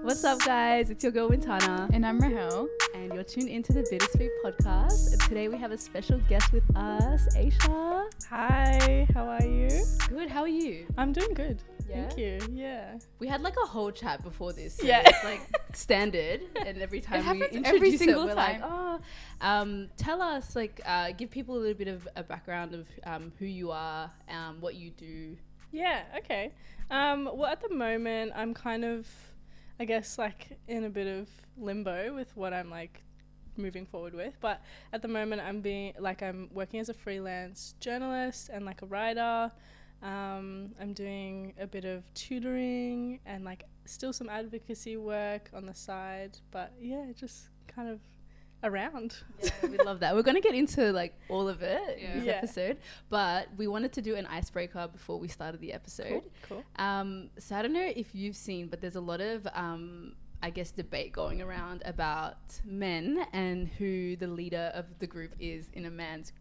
What's up, guys? It's your girl Wintana, And I'm Rahel. and you're tuned into the Bittersweet podcast. And today we have a special guest with us, Aisha. Hi, how are you? Good. How are you? I'm doing good. Yeah? Thank you. Yeah. We had like a whole chat before this. So Yeah. It's like standard, and every time we happens introduce every it, single we're time. like, tell us, give people a little bit of a background of who you are, what you do. Yeah, okay. Well, at the moment, I'm kind of, I guess, like in a bit of limbo with what I'm like moving forward with. But at the moment, I'm working as a freelance journalist and like a writer. I'm doing a bit of tutoring and like still some advocacy work on the side. But yeah, just kind of around. Yeah, we love that. We're going to get into like all of it in this Yeah. episode, but we wanted to do an icebreaker before we started the episode. Cool. So I don't know if you've seen, but there's a lot of I guess debate going around about men and who the leader of the group is in a man's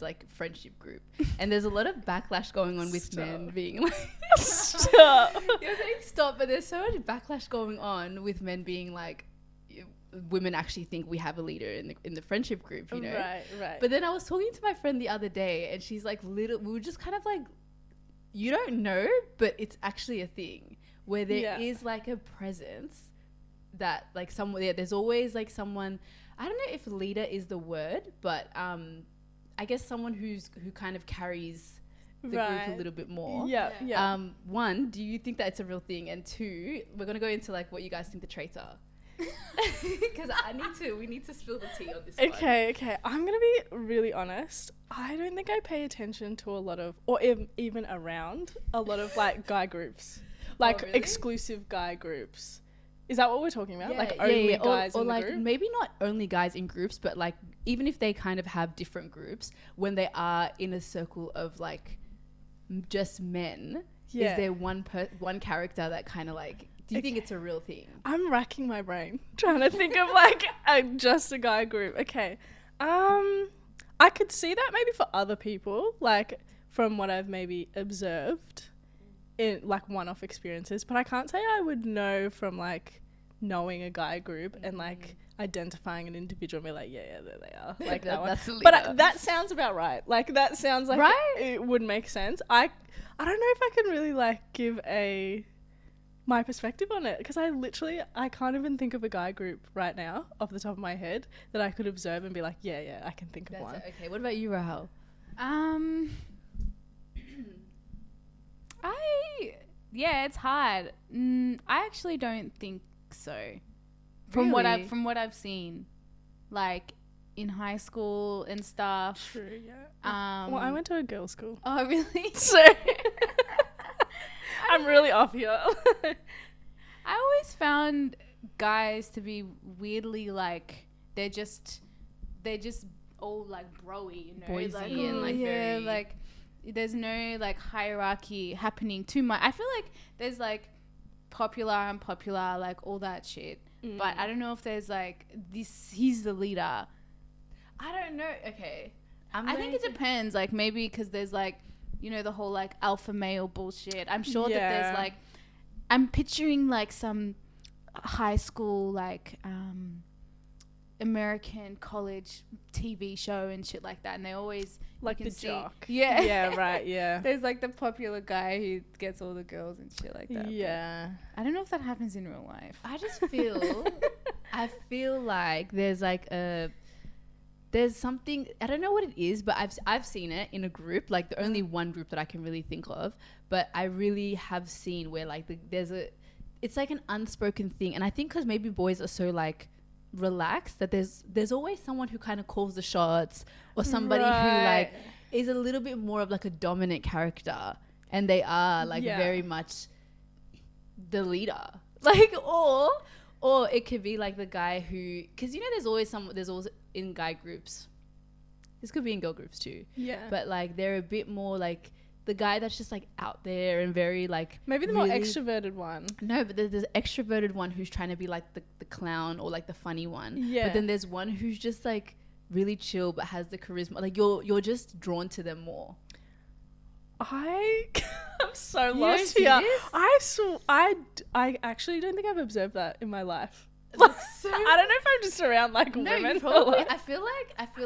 like friendship group. And there's a lot of backlash going on with men being like Stop. You're saying stop, but there's so much backlash going on with men being like, women actually think we have a leader in the friendship group, you know. Right. But then I was talking to my friend the other day, and she's like, we were just kind of like, you don't know, but it's actually a thing where there is like a presence that like there's always like someone, I don't know if leader is the word, but I guess someone who kind of carries the group a little bit more. Yeah. One, do you think that it's a real thing? And two, we're going to go into like what you guys think the traits are. Because we need to spill the tea on this one. Okay. I'm going to be really honest. I don't think I pay attention to a lot of, or even around a lot of like guy groups. Like really? exclusive guy groups. Is that what we're talking about? Yeah, like only yeah. guys or in the like group? maybe not only guys in groups, but like even if they kind of have different groups, when they are in a circle of like just men, is there one character that kind of like, do you think it's a real thing? I'm racking my brain trying to think of like just a guy group. Okay. I could see that maybe for other people, like from what I've maybe observed in like one-off experiences, but I can't say I would know from like knowing a guy group and like identifying an individual and be like, yeah, there they are. Like that one. That's the leader. But that sounds about right. Like that sounds like Right? it would make sense. I don't know if I can really like give my perspective on it, because I can't even think of a guy group right now off the top of my head that I could observe and be like, yeah, I can think of one. Okay, what about you, Rahel? It's hard. I actually don't think so. From what I've seen, like in high school and stuff. True, yeah. Well, I went to a girls' school. Oh, really? So I'm really off here. I always found guys to be weirdly like they're just all like broy, you know, Boysy like, and, like, yeah, very- like there's no like hierarchy happening too much. I feel like there's like popular, unpopular, like all that shit. But I don't know if there's like he's the leader. I don't know. Okay. I think it depends. Like maybe because there's like, you know, the whole like alpha male bullshit. I'm sure that there's like, I'm picturing like some high school like American college TV show and shit like that, and they always Like you can the see- jock. Yeah. Yeah, right, yeah. There's like the popular guy who gets all the girls and shit like that. Yeah. But I don't know if that happens in real life. I just feel, I feel like there's like there's something, I don't know what it is, but I've seen it in a group, like the only one group that I can really think of, but I really have seen where like it's like an unspoken thing. And I think because maybe boys are so like relaxed that there's always someone who kind of calls the shots, or somebody who like is a little bit more of like a dominant character, and they are like very much the leader, like, or it could be like the guy who, because you know there's always in guy groups, this could be in girl groups too, but like they're a bit more like the guy that's just like out there and very like Maybe the more extroverted one. No, but there's extroverted one who's trying to be like the clown or like the funny one. Yeah. But then there's one who's just like really chill but has the charisma. Like you're just drawn to them more. I'm so You don't lost see here. this? I actually don't think I've observed that in my life. That's so I don't know if I'm just around like no, women. you probably. I feel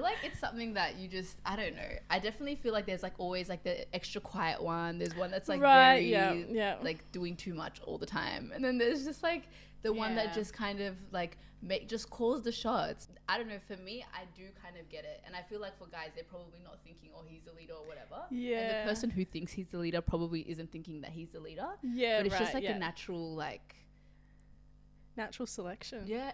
like it's something that you just. I don't know. I definitely feel like there's like always like the extra quiet one. There's one that's like very yeah. like doing too much all the time, and then there's just like the one that just kind of like just calls the shots. I don't know. For me, I do kind of get it, and I feel like for guys, they're probably not thinking, "Oh, he's the leader" or whatever. Yeah. And the person who thinks he's the leader probably isn't thinking that he's the leader. Yeah, But it's just like a natural like. natural selection. Yeah.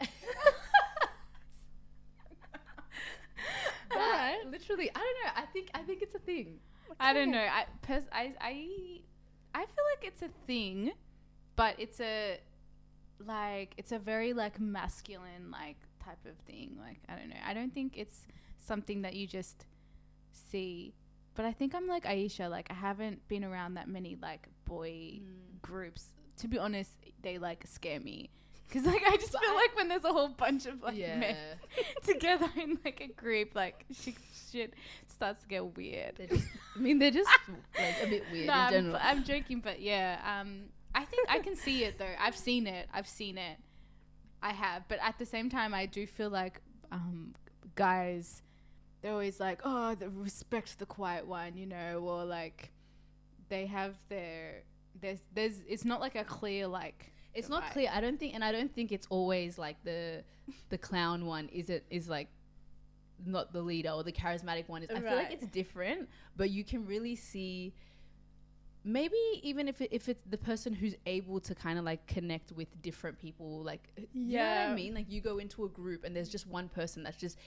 Alright. Literally, I don't know. I think it's a thing. I don't know. I feel like it's a thing, but it's a very like masculine like type of thing. Like I don't know. I don't think it's something that you just see. But I think I'm like Aisha. Like I haven't been around that many like boy groups. To be honest, they like scare me. Because like I just feel like when there's a whole bunch of like men together in like a group, like shit starts to get weird. They're just like a bit weird in general. I'm joking, but yeah, I think I can see it though. I've seen it. I have, but at the same time, I do feel like guys, they're always like, oh, they respect the quiet one, you know, or like they have there's it's not like a clear like. It's not clear. I don't think it's always like the clown one is like not the leader or the charismatic one is. I feel like it's different, but you can really see maybe even if it's the person who's able to kind of like connect with different people, like you know what I mean? Like you go into a group and there's just one person that's just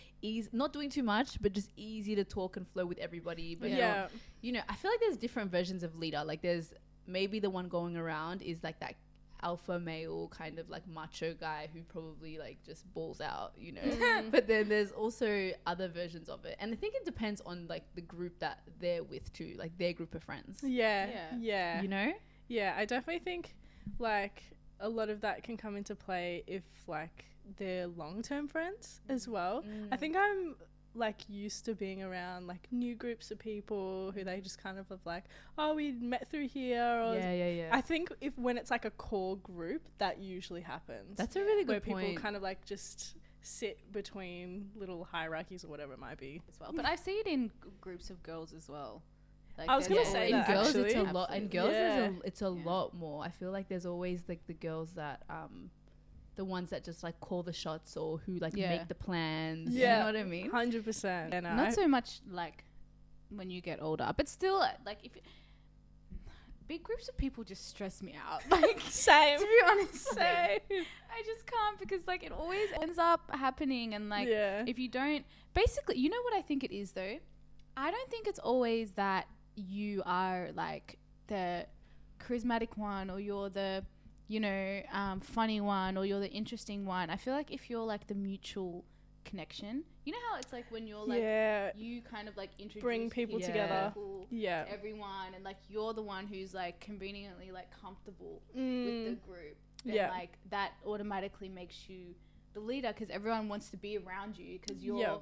not doing too much, but just easy to talk and flow with everybody. But not, you know, I feel like there's different versions of leader. Like there's maybe the one going around is like that alpha male kind of like macho guy who probably like just balls out, you know. But then there's also other versions of it, and I think it depends on like the group that they're with too, like their group of friends. Yeah. You know. Yeah, I definitely think like a lot of that can come into play if like they're long-term friends as well. I think I'm like used to being around like new groups of people who they just kind of have like, oh, we met through here, or I think when it's like a core group, that usually happens. That's a really good point. Where people point. kind of like just sit between little hierarchies or whatever it might be as well. But I see it in groups of girls as well. Like I was gonna say in that girls actually. it's a lot. In girls it's a Yeah. lot more. I feel like there's always like the girls that the ones that just like call the shots or who like make the plans. You know what I mean? 100%. Yeah, no, Not so much like when you get older, but still like if big groups of people just stress me out. Like same. To be honest, Same. I just can't, because like it always ends up happening, and like if you don't, basically, you know what I think it is though? I don't think it's always that you are like the charismatic one, or you're the, you know, funny one, or you're the interesting one. I feel like if you're like the mutual connection, you know how it's like when you're like you kind of like introduce bring people together to everyone, and like you're the one who's like conveniently like comfortable with the group, then like that automatically makes you the leader, because everyone wants to be around you, because you're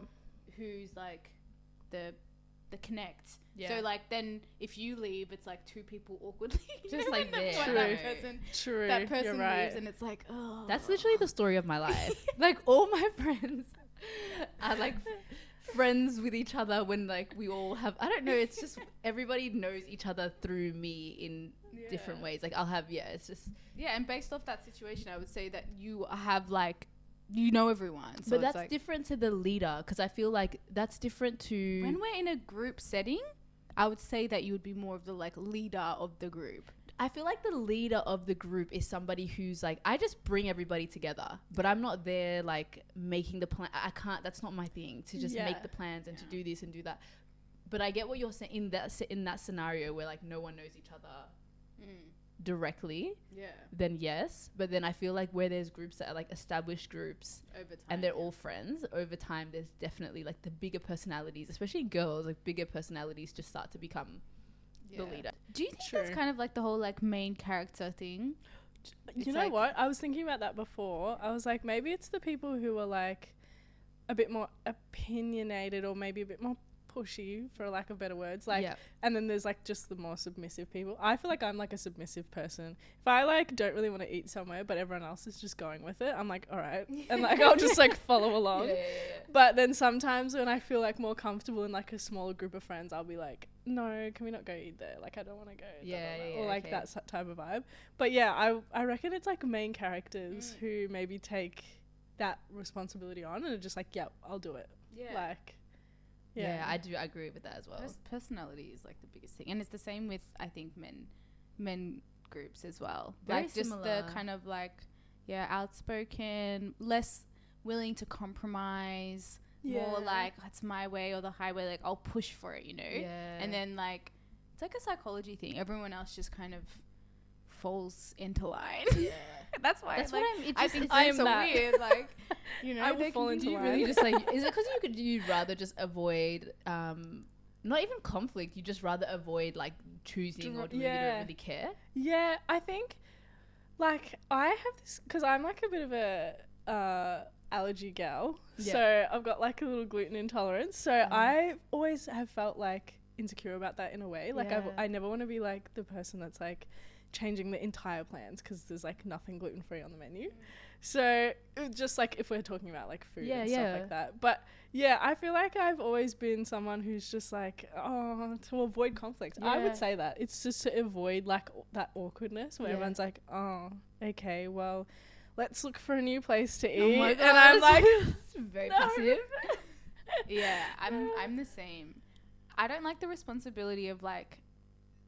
who's like the connect. So like then if you leave, it's like two people awkwardly just like there. True. That person right. leaves, and it's like, oh, that's literally the story of my life. Like all my friends are like friends with each other when like we all have, I don't know, it's just everybody knows each other through me in different ways. Like I'll have it's just and based off that situation, I would say that you have like, you know, everyone. So but that's like different to the leader, because I feel like that's different to when we're in a group setting. I would say that you would be more of the like leader of the group. I feel like the leader of the group is somebody who's like, I just bring everybody together, but I'm not there like making the plan. I can't, that's not my thing, to just make the plans and to do this and do that. But I get what you're saying in that scenario where like no one knows each other directly, then yes. But then I feel like where there's groups that are like established groups over time, and they're all friends over time, there's definitely like the bigger personalities, especially girls, like bigger personalities just start to become the leader. Do you think that's kind of like the whole like main character thing? You know what? I was thinking about that before. I was like, maybe it's the people who are like a bit more opinionated, or maybe a bit more pushy, for lack of better words, like, Yeah. and then there's like just the more submissive people. I feel like I'm like a submissive person. If I like don't really want to eat somewhere but everyone else is just going with it, I'm like, all right, and like I'll just like follow along. Yeah. But then sometimes when I feel like more comfortable in like a smaller group of friends, I'll be like, no, can we not go eat there, like I don't want to go. Or like okay. that type of vibe. But yeah, I reckon it's like main characters who maybe take that responsibility on and are just like, yeah, I'll do it. Like, Yeah, I do agree with that as well. Personality is like the biggest thing, and it's the same with I think men groups as well. Very like similar. Just the kind of like outspoken, less willing to compromise, more like it's my way or the highway. Like I'll push for it, you know. Yeah. And then like it's like a psychology thing. Everyone else just kind of falls into line. Yeah. That's why. That's like, what I'm. I think I it's am so that. weird. Like, you know, I will fall into Do you line. really just like? Is it because you'd rather just avoid, not even conflict? You just rather avoid like choosing, or you don't really care. Yeah, I think like I have this because I'm like a bit of a allergy gal. Yeah. So I've got like a little gluten intolerance. So I always have felt like insecure about that in a way. Like I never want to be like the person that's like changing the entire plans because there's like nothing gluten-free on the menu. So just like if we're talking about like food and stuff like that. But yeah, I feel like I've always been someone who's just like, to avoid conflict. I would say that it's just to avoid like that awkwardness where everyone's like, oh, okay, well, let's look for a new place to eat. Oh my God, and I'm like, very no. passive. Yeah, I'm the same. I don't like the responsibility of like,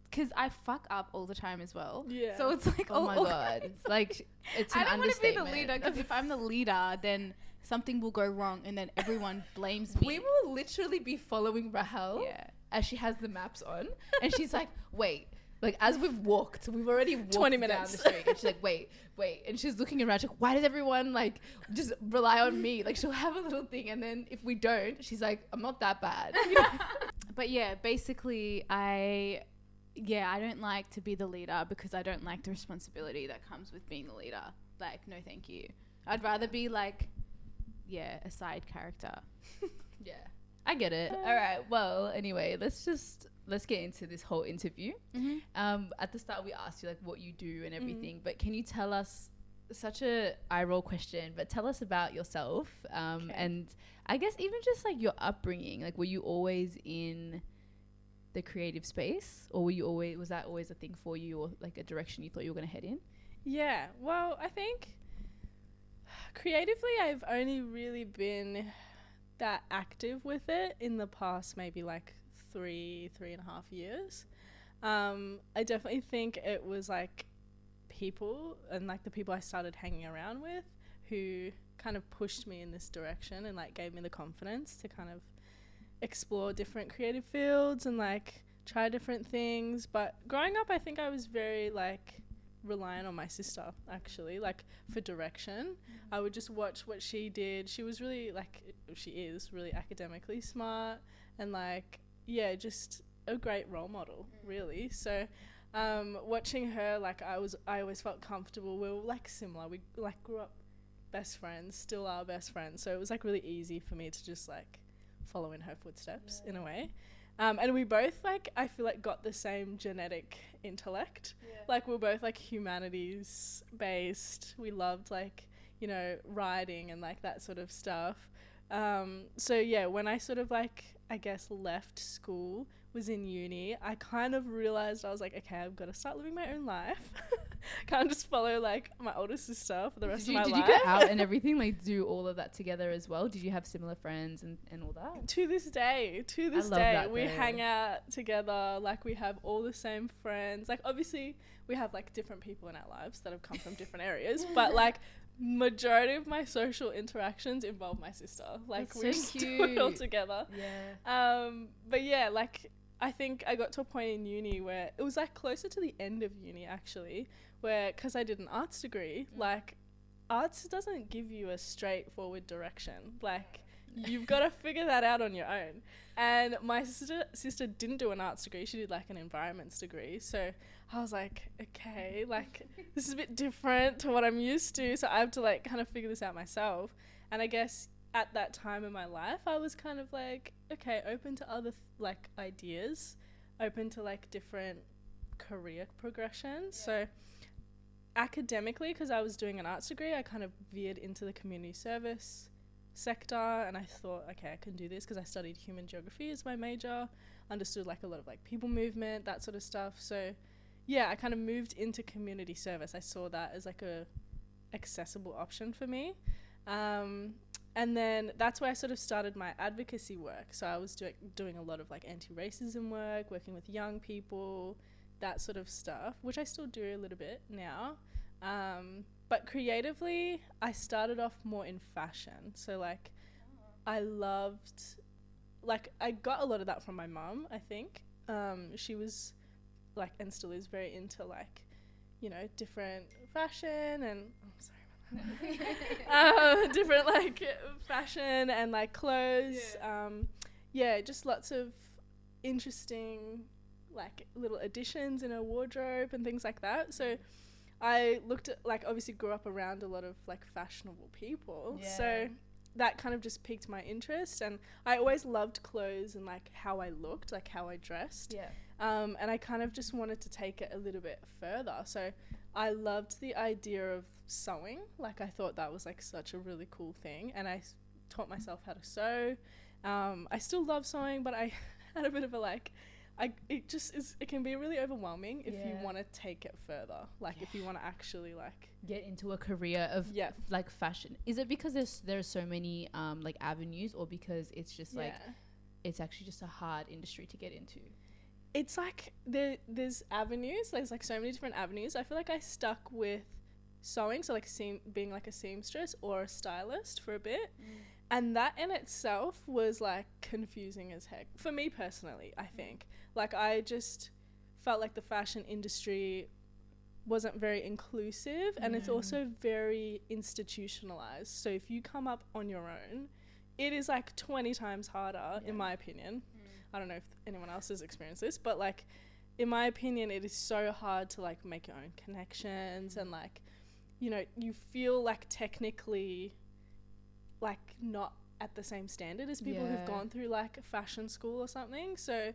because I fuck up all the time as well. Yeah. So it's like, Oh my God, it's like it's an I don't want to be the understatement. leader because if I'm the leader, then something will go wrong and then everyone blames me. We will literally be following Rahel as she has the maps on, and she's like, wait. Like, as we've walked, we've already walked 20 down minutes. the street. And she's like, wait. And she's looking around. She's like, why does everyone, like, just rely on me? Like, she'll have a little thing. And then if we don't, she's like, I'm not that bad. But yeah, basically, I don't like to be the leader because I don't like the responsibility that comes with being the leader. Like, no, thank you. I'd rather be like, a side character. Yeah, I get it. All right. Well, anyway, let's get into this whole interview. At the start, we asked you like what you do and everything, but can you tell us, such a eye roll question, but tell us about yourself, and I guess even just like your upbringing. Like, were you always in the creative space, or was that always a thing for you, or like a direction you thought you were going to head in? Yeah, well, I think creatively I've only really been that active with it in the past maybe like 3.5 years. I definitely think it was like people and like the people I started hanging around with who kind of pushed me in this direction and like gave me the confidence to kind of explore different creative fields and like try different things. But growing up, I think I was very like reliant on my sister, actually, like for direction. I would just watch what she did. She was really she is really academically smart and like just a great role model, really. So watching her, like I always felt comfortable. We were like similar. We like grew up best friends, still are best friends. So it was like really easy for me to just like follow in her footsteps in a way. And we both like, I feel like got the same genetic intellect. Like we're both like humanities based. We loved like, you know, writing and like that sort of stuff. So yeah, when I sort of like, I guess left school, was in uni, I kind of realized I was like, okay, I've got to start living my own life. Can't just follow like my older sister for the rest of my life. Did you go out and everything, like do all of that together as well? Did you have similar friends and all that? To this day, we hang out together. Like we have all the same friends. Like obviously we have like different people in our lives that have come from different areas, but like majority of my social interactions involve my sister. Like we so do it all cute. together. Yeah. But yeah, like I think I got to a point in uni where it was like closer to the end of uni actually, where because I did an arts degree, like arts doesn't give you a straightforward direction. Like you've got to figure that out on your own. And my sister didn't do an arts degree. She did like an environments degree. So I was like, okay, like this is a bit different to what I'm used to. So I have to like kind of figure this out myself. And I guess at that time in my life, I was kind of like, okay, open to other like ideas, open to like different career progressions. So academically, because I was doing an arts degree, I kind of veered into the community service sector, and I thought, okay, I can do this because I studied human geography as my major, understood like a lot of like people movement, that sort of stuff. So yeah, I kind of moved into community service. I saw that as like a accessible option for me. And then that's where I sort of started my advocacy work. So I was doing a lot of like anti-racism work, working with young people, that sort of stuff, which I still do a little bit now. But creatively, I started off more in fashion. So like I loved, like I got a lot of that from my mum, I think. She was like, and still is very into like, you know, different fashion and, different like fashion and like clothes. Just lots of interesting like little additions in her wardrobe and things like that. So I looked at, like, obviously grew up around a lot of like fashionable people. So that kind of just piqued my interest, and I always loved clothes and like how I looked, like how I dressed. And I kind of just wanted to take it a little bit further. So I loved the idea of sewing. Like I thought that was like such a really cool thing, and I taught myself how to sew. I still love sewing, but I had a bit of a like, it can be really overwhelming if you want to take it further. Like if you want to actually like get into a career of like fashion. Is it because there's so many like avenues, or because it's just like it's actually just a hard industry to get into? It's like there's avenues. There's like so many different avenues. I feel like I stuck with sewing, so like being like a seamstress or a stylist for a bit. And that in itself was like confusing as heck for me personally. I think like I just felt like the fashion industry wasn't very inclusive, and it's also very institutionalized. So if you come up on your own, it is like 20 times harder, in my opinion. I don't know if anyone else has experienced this, but like in my opinion, it is so hard to like make your own connections, and like, you know, you feel like technically like not at the same standard as people who've gone through like fashion school or something. So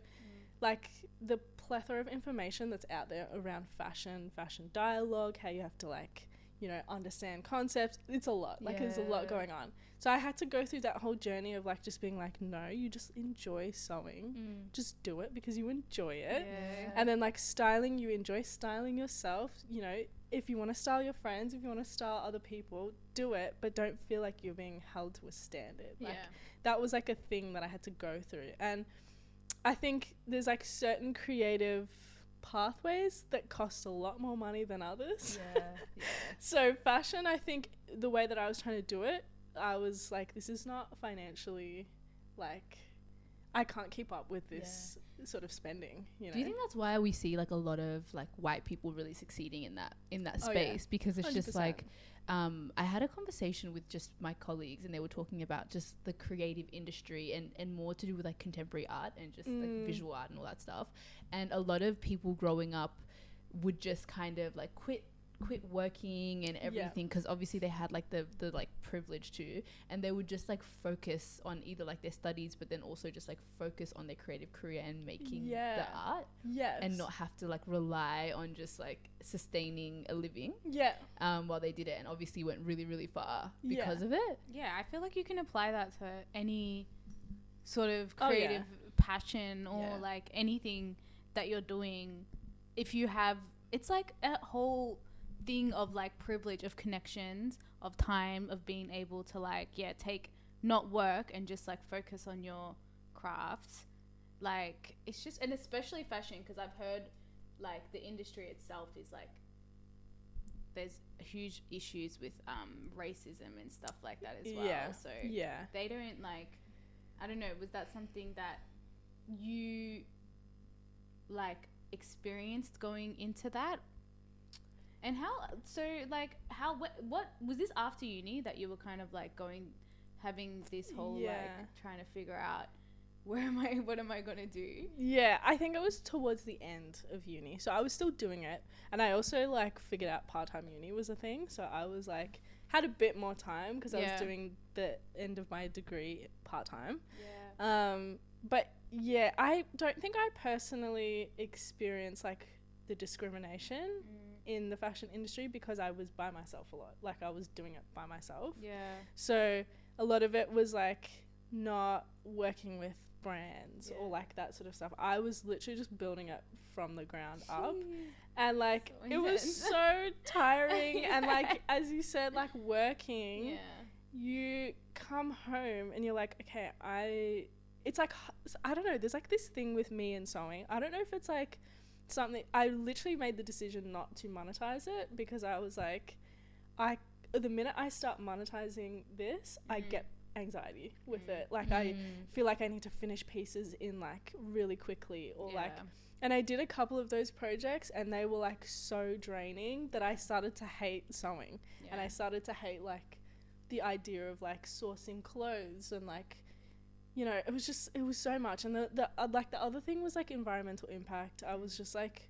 like the plethora of information that's out there around fashion dialogue, how you have to like, you know, understand concepts, it's a lot. Like there's a lot going on. So I had to go through that whole journey of like just being like, no, you just enjoy sewing. Just do it because you enjoy it. And then like styling, you enjoy styling yourself. You know, if you want to style your friends, if you want to style other people, do it, but don't feel like you're being held to a standard. Like that was like a thing that I had to go through. And I think there's like certain creative pathways that cost a lot more money than others. So fashion, I think the way that I was trying to do it, I was like, this is not financially, like, I can't keep up with this sort of spending, you know. Do you think that's why we see like a lot of like white people really succeeding in that space? Because it's 100%. Just like I had a conversation with just my colleagues, and they were talking about just the creative industry and more to do with like contemporary art and just like visual art and all that stuff. And a lot of people growing up would just kind of like quit working and everything, because obviously they had like the like privilege to, and they would just like focus on either like their studies, but then also just like focus on their creative career and making the art, and not have to like rely on just like sustaining a living while they did it, and obviously went really, really far because of it. I feel like you can apply that to any sort of creative passion or like anything that you're doing. If you have, it's like a whole thing of like privilege, of connections, of time, of being able to like take not work and just like focus on your craft. Like it's just, and especially fashion, because I've heard like the industry itself is like there's huge issues with racism and stuff like that as well. So they don't like, I don't know, was that something that you like experienced going into that? And what was this after uni that you were kind of like having this whole like trying to figure out what am I gonna do? I think it was towards the end of uni, so I was still doing it, and I also like figured out part-time uni was a thing. So I was like had a bit more time because I Yeah. was doing the end of my degree part-time. Yeah. But yeah, I don't think I personally experienced like the discrimination in the fashion industry because I was by myself a lot. Like I was doing it by myself. Yeah. So a lot of it was like not working with brands or Yeah. like that sort of stuff. I was literally just building it from the ground up. And like So it was intense. so tiring and Yeah. like as you said, like working, Yeah. you come home and you're like, okay, it's like, I don't know, there's like this thing with me and sewing. I don't know if it's like something, I literally made the decision not to monetize it because I was like, the minute I start monetizing this, I get anxiety with it. Like I feel like I need to finish pieces in like really quickly or like, and I did a couple of those projects and they were like so draining that I started to hate sewing and I started to hate like the idea of like sourcing clothes and like, you know, it was so much. And the like the other thing was like environmental impact. I was just like,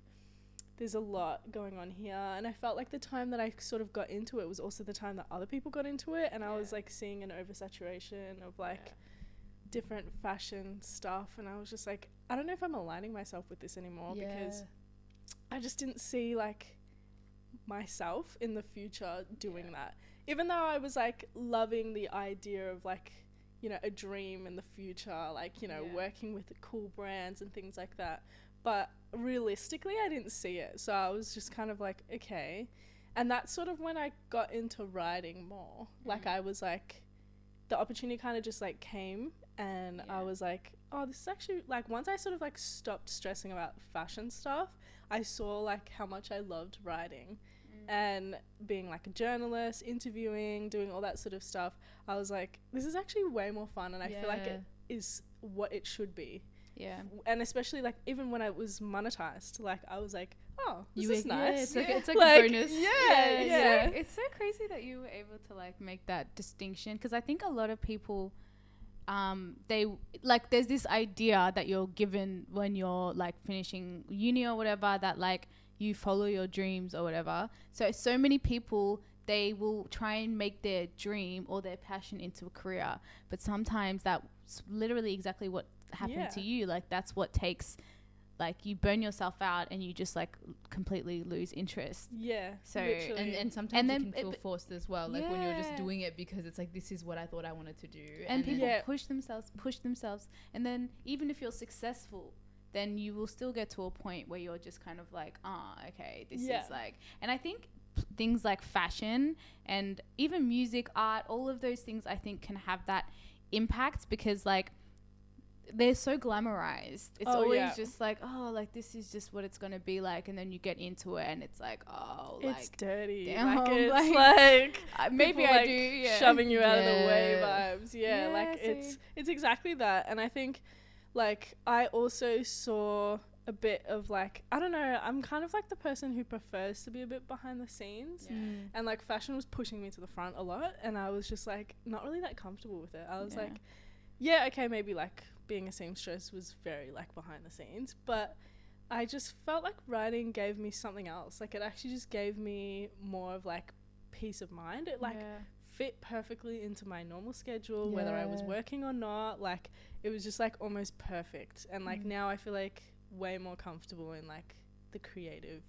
there's a lot going on here, and I felt like the time that I sort of got into it was also the time that other people got into it, and I was like seeing an oversaturation of like different fashion stuff, and I was just like, I don't know if I'm aligning myself with this anymore because I just didn't see like myself in the future doing that, even though I was like loving the idea of like, you know, a dream in the future, like, you know, working with cool brands and things like that. But realistically, I didn't see it. So I was just kind of like, okay. And that's sort of when I got into writing more. Like I was like, the opportunity kind of just like came and I was like, oh, this is actually like, once I sort of like stopped stressing about fashion stuff, I saw like how much I loved writing and being like a journalist, interviewing, doing all that sort of stuff. I was like, this is actually way more fun and I feel like it is what it should be. Yeah. And especially like even when I was monetized, like I was like, oh, this is it's nice. like a bonus. It's so crazy that you were able to like make that distinction, because I think a lot of people they like, there's this idea that you're given when you're like finishing uni or whatever, that like you follow your dreams or whatever. So many people, they will try and make their dream or their passion into a career, but sometimes that's literally exactly what happened to you. Like that's what takes, like you burn yourself out and you just like completely lose interest. So literally. And sometimes you can feel forced as well, like when you're just doing it because it's like, this is what I thought I wanted to do, and people push themselves, and then even if you're successful, then you will still get to a point where you're just kind of like, okay, this is like, and I think things like fashion and even music, art, all of those things I think can have that impact, because like they're so glamorized. It's always just like, oh, like this is just what it's gonna be like, and then you get into it and it's like, oh, like it's dirty. damn, like it's like maybe people, I like, do shoving you out of the way vibes. Like see. it's exactly that. And I think like I also saw a bit of like, I don't know, I'm kind of like the person who prefers to be a bit behind the scenes, and like fashion was pushing me to the front a lot, and I was just like not really that comfortable with it. I was like, okay, maybe like being a seamstress was very like behind the scenes, but I just felt like writing gave me something else. Like it actually just gave me more of like peace of mind. It like fit perfectly into my normal schedule, whether I was working or not. Like it was just like almost perfect. And like now I feel like way more comfortable in like the creative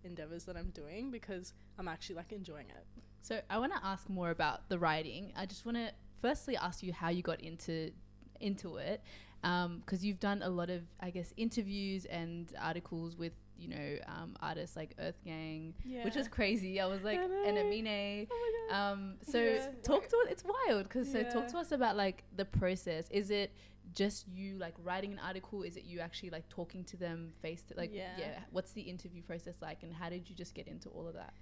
endeavors that I'm doing because I'm actually like enjoying it. So I want to ask more about the writing. I just want to firstly ask you how you got into it, because you've done a lot of, I guess, interviews and articles with, you know, artists like Earth Gang, which is crazy. I was like, and Amine. Oh my God. So talk to us. It's wild because so talk to us about like the process. Is it just you like writing an article? Is it you actually like talking to them face to like what's the interview process like, and how did you just get into all of that?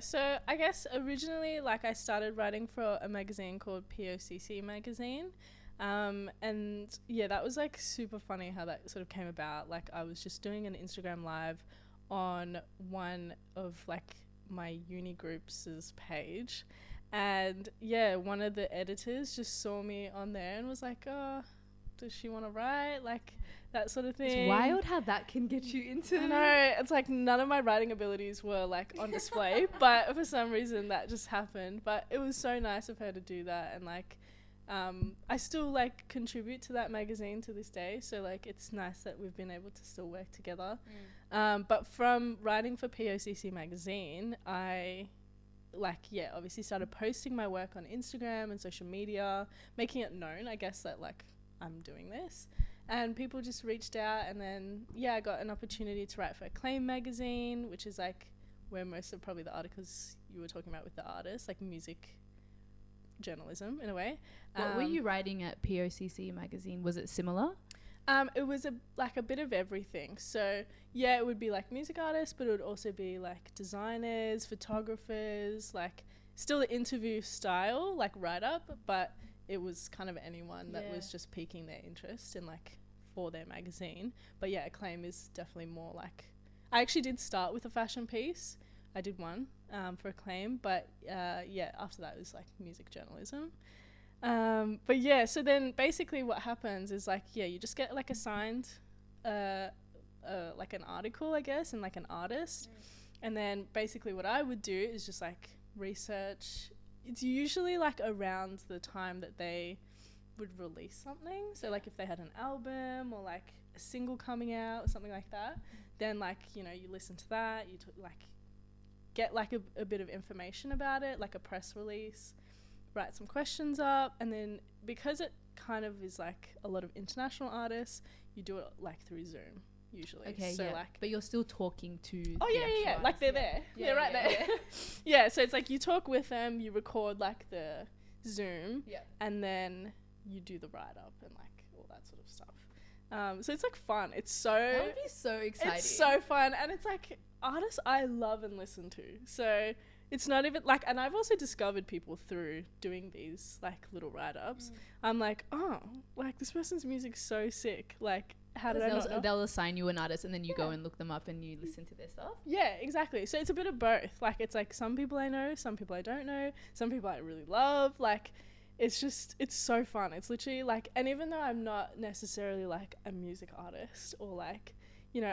So I guess originally like I started writing for a magazine called POCC magazine, and that was like super funny how that sort of came about. Like I was just doing an Instagram live on one of like my uni group's page, and one of the editors just saw me on there and was like, oh, does she want to write? Like that sort of thing. It's wild how that can get you into. I know, it's like none of my writing abilities were like on display, but for some reason that just happened. But it was so nice of her to do that, and like I still like contribute to that magazine to this day, so like it's nice that we've been able to still work together. But from writing for POCC magazine, I obviously started posting my work on Instagram and social media, making it known, I guess, that like I'm doing this. And people just reached out, and then, I got an opportunity to write for Acclaim magazine, which is like where most of probably the articles you were talking about with the artists, like music journalism in a way. What were you writing at POCC magazine? Was it similar? It was a bit of everything. So it would be like music artists, but it would also be like designers, photographers, like still the interview style, like write up, but it was kind of anyone that was just piquing their interest in like for their magazine. But Acclaim is definitely more like, I actually did start with a fashion piece. I did one for Acclaim, but after that it was like music journalism. So then basically what happens is like, you just get like assigned like an article, I guess, and like an artist. And then basically what I would do is just like research. It's usually like around the time that they would release something. So like if they had an album or like a single coming out or something like that, then like, you listen to that, you get like a bit of information about it, like a press release, write some questions up, and then because it kind of is like a lot of international artists, you do it like through Zoom usually. Okay, so like, but you're still talking to like they're there. Yeah, right there. So it's like you talk with them, you record like the Zoom, and then you do the write up and like all that sort of stuff. So it's like fun. That would be so exciting. It's so fun, and it's like artists I love and listen to. So it's not even like, and I've also discovered people through doing these like little write-ups. I'm like, oh, like this person's music's so sick. Like, how did I not know? They'll assign you an artist, and then you go and look them up and you listen to their stuff. Yeah, exactly. So it's a bit of both. Like, it's like some people I know, some people I don't know, some people I really love. Like, it's so fun. It's literally like, and even though I'm not necessarily like a music artist or like,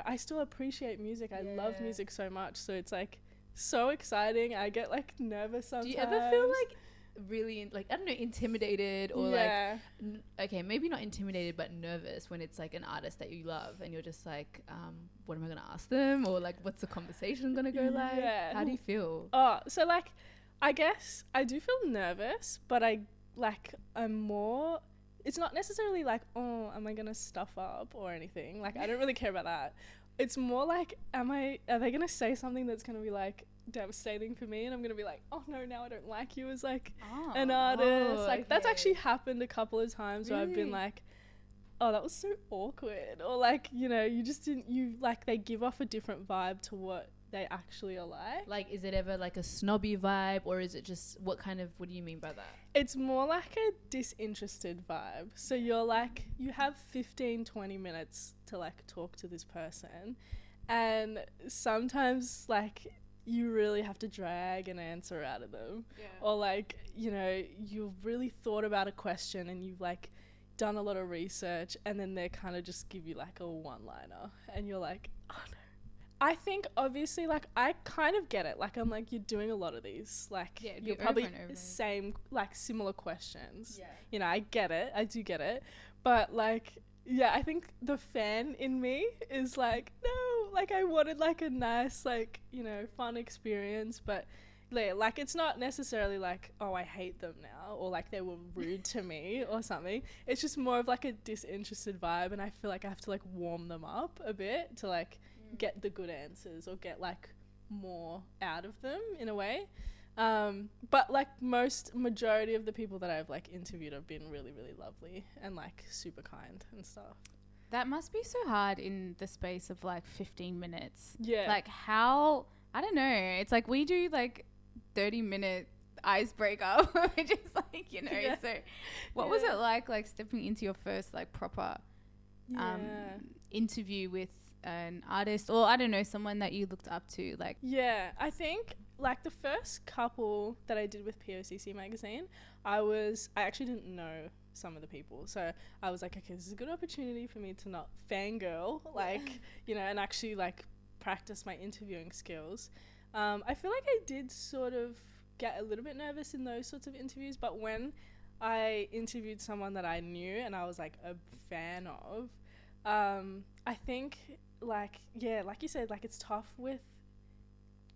I still appreciate music. I love music so much. So it's like so exciting. I get like nervous sometimes. Do you ever feel like really like, I don't know, intimidated or like okay, maybe not intimidated but nervous when it's like an artist that you love and you're just like, what am I gonna ask them, or like what's the conversation gonna go like? How do you feel? So like, I guess I do feel nervous, but I'm more, it's not necessarily like, oh, am I gonna stuff up or anything, like I don't really care about that. It's more like, are they gonna say something that's gonna be like devastating for me, and I'm gonna be like, oh no, now I don't like you as like an artist. That's actually happened a couple of times where I've been like, oh, that was so awkward, or like, you just didn't, they give off a different vibe to what they actually are like. Like, is it ever like a snobby vibe, or is it just, what do you mean by that? It's more like a disinterested vibe. So you're like, you have 15-20 minutes to like talk to this person, and sometimes like you really have to drag an answer out of them, or like, you've really thought about a question and you've like done a lot of research, and then they kind of just give you like a one-liner and you're like, oh no. I think obviously like I kind of get it, like I'm like, you're doing a lot of these, like you're probably same like similar questions, I get it, I do get it, but like I think the fan in me is like, no, like I wanted like a nice like fun experience, but like it's not necessarily like, oh, I hate them now, or like they were rude to me or something. It's just more of like a disinterested vibe, and I feel like I have to like warm them up a bit to like get the good answers or get like more out of them in a way. But like majority of the people that I've like interviewed have been really, really lovely and like super kind and stuff. That must be so hard in the space of like 15 minutes. Yeah. Like how, I don't know. It's like we do like 30-minute icebreaker, which is like, so what was it like stepping into your first like proper interview with an artist, or I don't know, someone that you looked up to? Like, I think like the first couple that I did with POCC magazine, I actually didn't know some of the people. So I was like, okay, this is a good opportunity for me to not fangirl, like, you know, and actually like practice my interviewing skills. I feel like I did sort of get a little bit nervous in those sorts of interviews, but when I interviewed someone that I knew and I was like a fan of, I think like, yeah, like you said, like it's tough with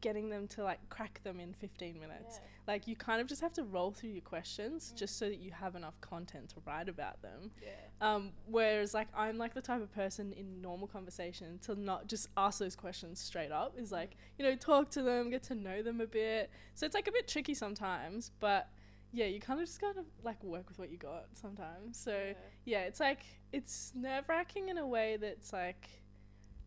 getting them to like crack them in 15 minutes. Like you kind of just have to roll through your questions just so that you have enough content to write about them. Whereas like I'm like the type of person in normal conversation to not just ask those questions straight up, is like, you know, talk to them, get to know them a bit. So it's like a bit tricky sometimes, but yeah, you kind of just gotta like work with what you got sometimes. So yeah, it's like, it's nerve-wracking in a way that's like,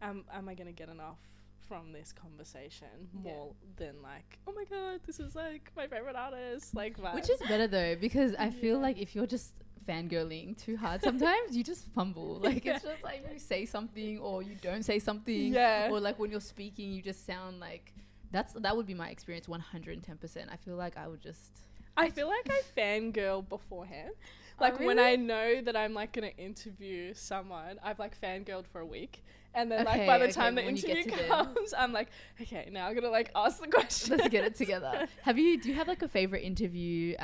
am I gonna get enough from this conversation more than like, oh my god, this is like my favorite artist, like vibe. Which is better though, because I feel like if you're just fangirling too hard sometimes you just fumble, like it's just like you say something or you don't say something, or like when you're speaking you just sound like, that would be my experience 110%. I feel like I feel like I fangirl beforehand. Like when I know that I'm like gonna interview someone, I've like fangirled for a week, and then like by the time the interview comes, I'm like, okay, now I'm gonna like ask the question. Let's get it together. Do you have like a favorite interview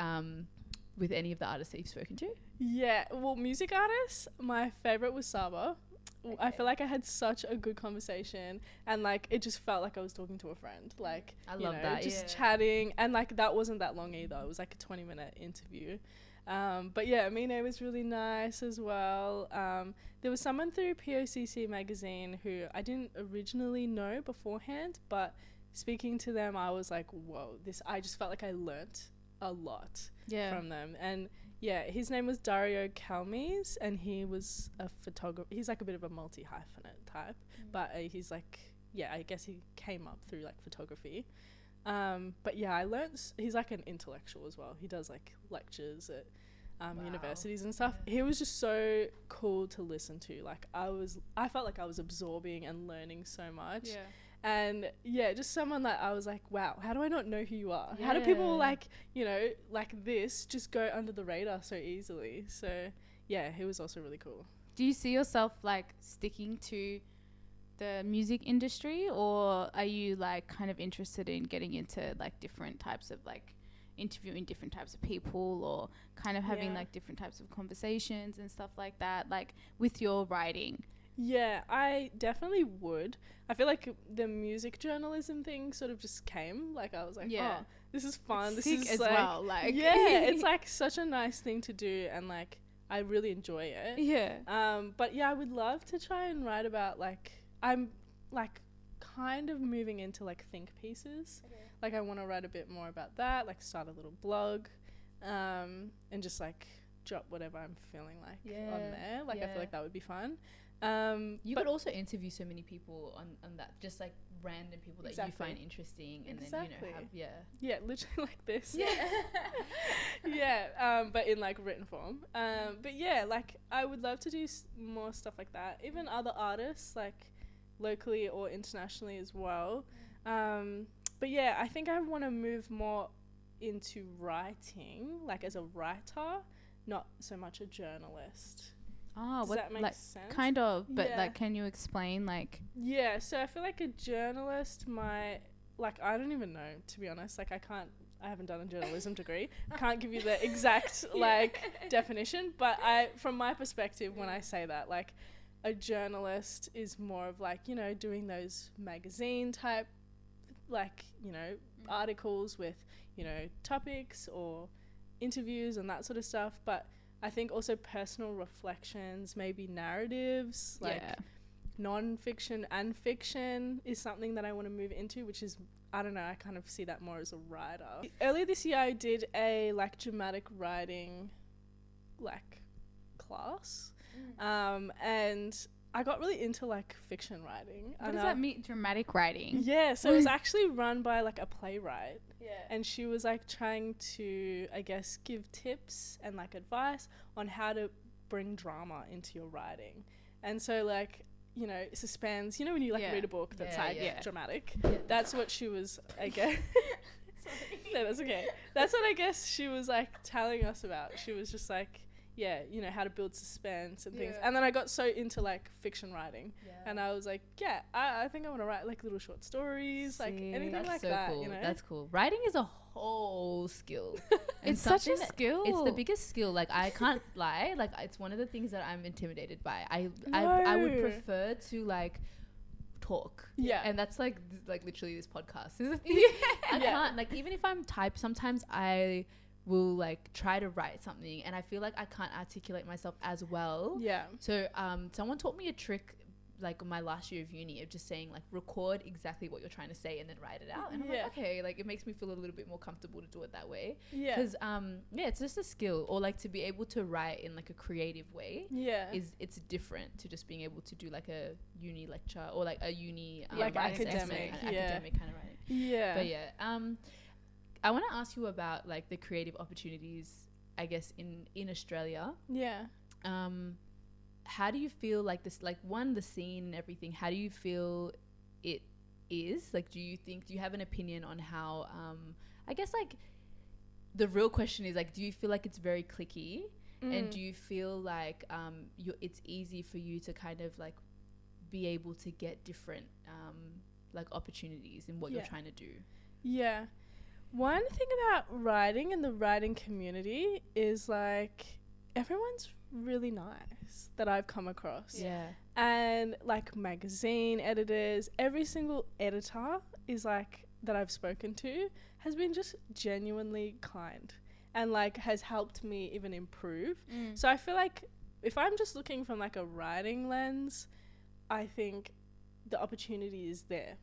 with any of the artists that you've spoken to? Yeah, well, music artists, my favorite was Saba. I feel like I had such a good conversation, and like it just felt like I was talking to a friend. Like I love that, just chatting, and like that wasn't that long either. It was like a 20-minute interview. But yeah, Amine was really nice as well. There was someone through POCC magazine who I didn't originally know beforehand, but speaking to them, I was like, whoa, I just felt like I learnt a lot from them. And yeah, his name was Dario Calmes, and he was a photographer. He's like a bit of a multi-hyphenate type, but he's like, yeah, I guess he came up through like photography. But yeah, I learned he's like an intellectual as well. He does like lectures at universities and stuff. He was just so cool to listen to. Like I felt like I was absorbing and learning so much. And yeah, just someone that I was like, wow, how do I not know who you are? How do people like, you know, like this just go under the radar so easily? So yeah, he was also really cool. Do you see yourself like sticking to the music industry, or are you like kind of interested in getting into like different types of like interviewing different types of people, or kind of having like different types of conversations and stuff like that, like with your writing? Yeah, I definitely would. I feel like the music journalism thing sort of just came. Like I was like, oh, this is fun. It's this is as like, well. Like it's like such a nice thing to do, and like I really enjoy it. But yeah, I would love to try and write about like, I'm like kind of moving into like think pieces. Like I want to write a bit more about that, like start a little blog, and just like drop whatever I'm feeling like on there. Like I feel like that would be fun. You could also interview so many people on that, just like random people that you find interesting, and then you know have literally like this but in like written form. But yeah, like I would love to do more stuff like that, even other artists like locally or internationally as well. But yeah, I think I want to move more into writing, like as a writer, not so much a journalist. Does that make sense? Kind of, but like, can you explain like? Yeah, so I feel like a journalist might, like, I don't even know, to be honest. Like, I haven't done a journalism degree. Can't give you the exact like definition, but from my perspective, when I say that, like, a journalist is more of like, you know, doing those magazine type, like, you know, articles with, you know, topics or interviews and that sort of stuff, but I think also personal reflections, maybe narratives, like non-fiction and fiction is something that I want to move into, which is, I don't know, I kind of see that more as a writer. Earlier this year I did a like dramatic writing like class, and I got really into like fiction writing. What does that mean, dramatic writing? Yeah, so it was actually run by like a playwright. And she was like trying to, I guess, give tips and like advice on how to bring drama into your writing. And so like, you know, suspense, you know when you like read a book that's dramatic? That's what she was, I guess. No, that's okay. That's what I guess she was like telling us about. She was just like, you know, how to build suspense and things. Yeah. And then I got so into like fiction writing, Yeah. and I was like, I think I want to write like little short stories, like anything That's like so that. cool. You know, That's cool. Writing is a whole skill. And It's such a something that- skill. It's the biggest skill. Like I can't lie. Like it's one of the things that I'm intimidated by. I would No. prefer to like talk. Yeah. And that's like literally this podcast. I Yeah. can't, like, even if I'm sometimes I will like try to write something and I feel like I can't articulate myself as well. Yeah. So someone taught me a trick like my last year of uni of just saying like record exactly what you're trying to say and then write it out. And I'm like, okay, like it makes me feel a little bit more comfortable to do it that way. Yeah. Because it's just a skill, or like to be able to write in like a creative way. Yeah. It's different to just being able to do like a uni lecture or like a uni Like writing academic, essay, academic kind of writing. Yeah. But yeah, I want to ask you about like the creative opportunities, I guess, in Australia. Yeah. How do you feel like this, like the scene and everything, how do you feel it is? Like, do you have an opinion on how, I guess like the real question is like, do you feel like it's very cliquey? And do you feel like it's easy for you to kind of like be able to get different like opportunities in what you're trying to do? Yeah. One thing about writing and the writing community is like everyone's really nice that I've come across. Yeah. And like magazine editors, every single editor is like that I've spoken to has been just genuinely kind and like has helped me even improve. So I feel like if I'm just looking from like a writing lens, I think the opportunity is there.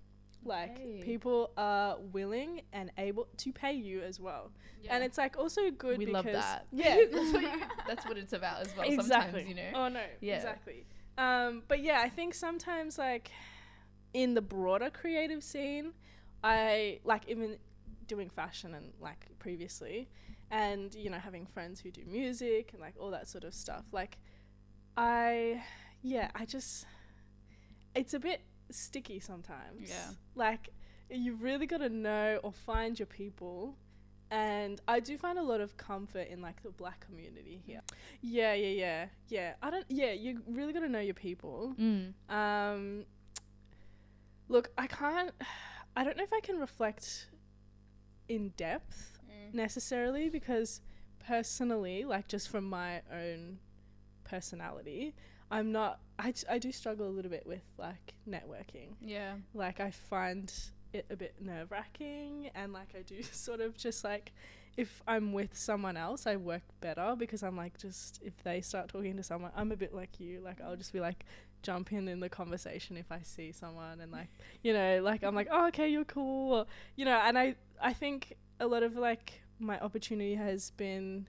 Like people are willing and able to pay you as well. And it's like also good we because love that. Yeah. That's what it's about as well. Exactly. Sometimes, you know. Oh no. Yeah. Exactly. But yeah, I think sometimes like in the broader creative scene, I like even doing fashion and like previously, and you know having friends who do music and like all that sort of stuff. Like, it's a bit sticky sometimes. Yeah. Like you've really got to know or find your people. And I do find a lot of comfort in like the black community here. Yeah. You really got to know your people. Look, I don't know if I can reflect in depth necessarily, because personally, like just from my own personality, I do struggle a little bit with like networking. Yeah. Like I find it a bit nerve-wracking, and like I do sort of just like if I'm with someone else I work better, because I'm like, just if they start talking to someone, I'm a bit like you, like I'll just be like jump in the conversation if I see someone, and like, you know, like I'm like, oh okay, you're cool, or, you know. And I think a lot of like my opportunity has been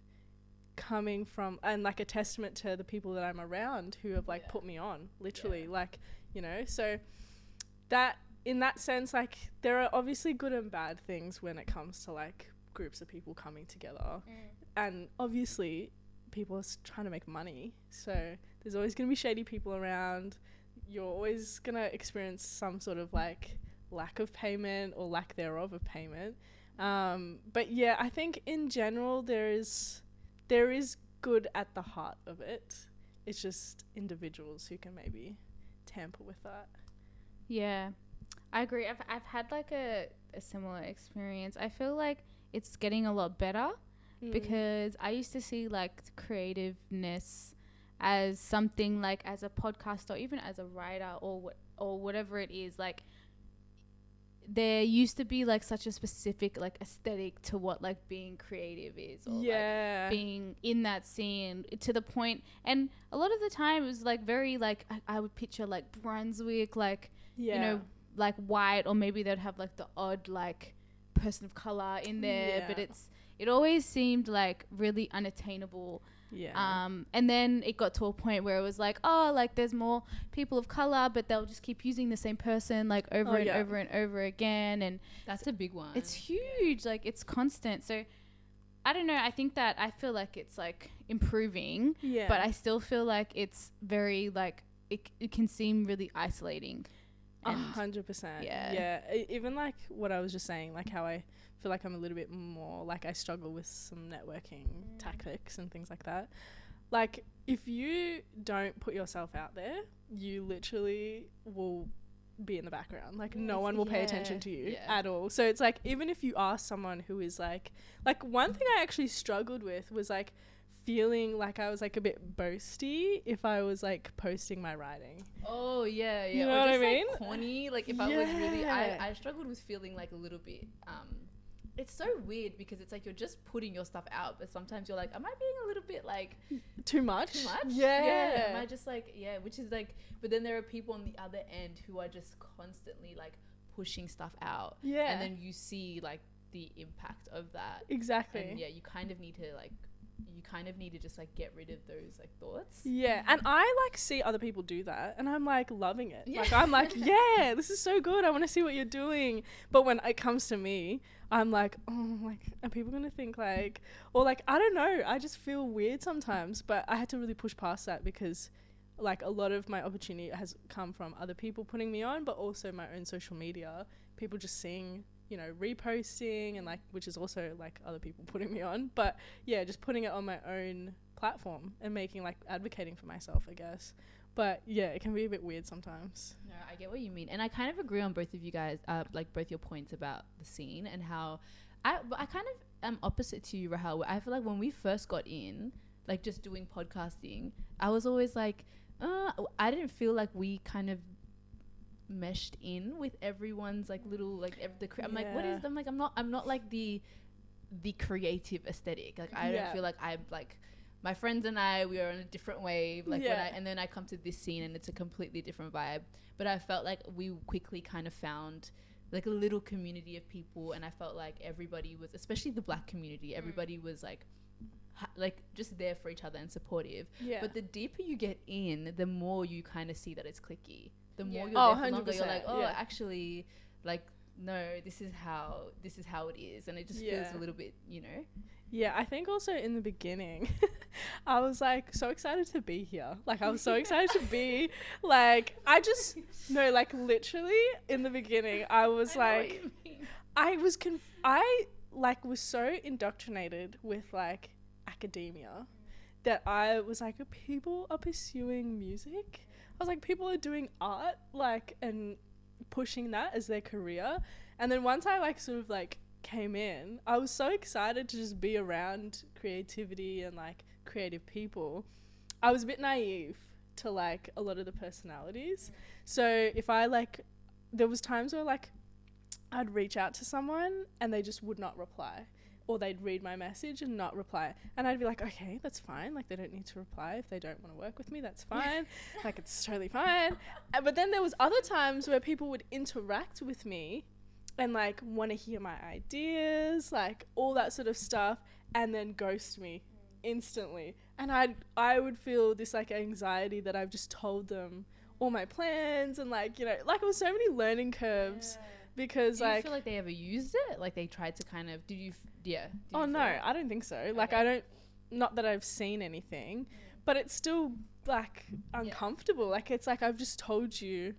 coming from, and like a testament to the people that I'm around who have like put me on, literally, like, you know. So that in that sense, like there are obviously good and bad things when it comes to like groups of people coming together, and obviously people are trying to make money, so there's always going to be shady people around. You're always going to experience some sort of like lack of payment or lack thereof of payment. But yeah, I think in general there is good at the heart of it. It's just individuals who can maybe tamper with that. Yeah, I agree. I've had like a similar experience. I feel like it's getting a lot better, because I used to see like creativeness as something like as a podcast or even as a writer or whatever it is. Like there used to be like such a specific like aesthetic to what like being creative is, or like being in that scene, to the point, and a lot of the time it was like very like I would picture like Brunswick, like you know, like white, or maybe they'd have like the odd like person of color in there, but it always seemed like really unattainable. And then it got to a point where it was like, oh, like there's more people of color, but they'll just keep using the same person like over and over and over again, and that's a big one. It's huge, like it's constant. So I don't know, I feel like it's like improving, but I still feel like it's very like it can seem really isolating. 100%. Even like what I was just saying, like how I feel like I'm a little bit more like I struggle with some networking tactics and things like that. like, if you don't put yourself out there, you literally will be in the background. Like, no one will pay attention to you at all. So it's like, even if you are someone who is like one thing I actually struggled with was like feeling like I was like a bit boasty if I was like posting my writing. Oh yeah, You know what I mean? Like corny. Like if I was really, I struggled with feeling like a little bit. It's so weird because it's like you're just putting your stuff out, but sometimes you're like, am I being a little bit like too much? Yeah. Am I just like which is like, but then there are people on the other end who are just constantly like pushing stuff out. Yeah. And then you see like the impact of that. Exactly. And you kind of need to just like get rid of those like thoughts. Yeah. And I like see other people do that and I'm like loving it. Yeah. Like I'm like, yeah, this is so good. I want to see what you're doing. But when it comes to me, I'm like, oh, like, are people going to think like, or like, I don't know. I just feel weird sometimes, but I had to really push past that because like a lot of my opportunity has come from other people putting me on, but also my own social media, people just seeing, you know, reposting and like, which is also like other people putting me on, but yeah, just putting it on my own platform and making like advocating for myself, I guess. But yeah, it can be a bit weird sometimes. No, I get what you mean. And I kind of agree on both of you guys, like both your points about the scene and how I kind of am opposite to you, Rahel. I feel like when we first got in, like just doing podcasting, I was always like, I didn't feel like we kind of meshed in with everyone's like little like I'm like, what is them? Like I'm not like the creative aesthetic. Like I don't feel like I'm like my friends and we are on a different wave. Like and then I come to this scene and it's a completely different vibe. But I felt like we quickly kind of found like a little community of people, and I felt like everybody was, especially the Black community, everybody was like just there for each other and supportive. Yeah. But the deeper you get in, the more you kind of see that it's cliquey. The more you're there for longer, you're like, actually, like, no, this is how it is, and it just feels a little bit, you know. Yeah, I think also in the beginning, I was like so excited to be here. Like I was so excited to be like, I just no, like literally in the beginning, I was like, I was was so indoctrinated with like academia that I was like, people are pursuing music. I was like, people are doing art, like, and pushing that as their career. And then once I like sort of like came in, I was so excited to just be around creativity and like creative people. I was a bit naive to like a lot of the personalities. So if I like, there was times where like I'd reach out to someone and they just would not reply, or they'd read my message and not reply, and I'd be like, okay, that's fine, like they don't need to reply. If they don't want to work with me, that's fine. Like it's totally fine. But then there was other times where people would interact with me and like want to hear my ideas, like all that sort of stuff, and then ghost me instantly. And I would feel this like anxiety that I've just told them all my plans, and like, you know, like it was so many learning curves. Because do you feel like they ever used it? Like they tried to kind of, oh no, I don't think so. Like I don't, not that I've seen anything, but it's still like uncomfortable. Like it's like, I've just told you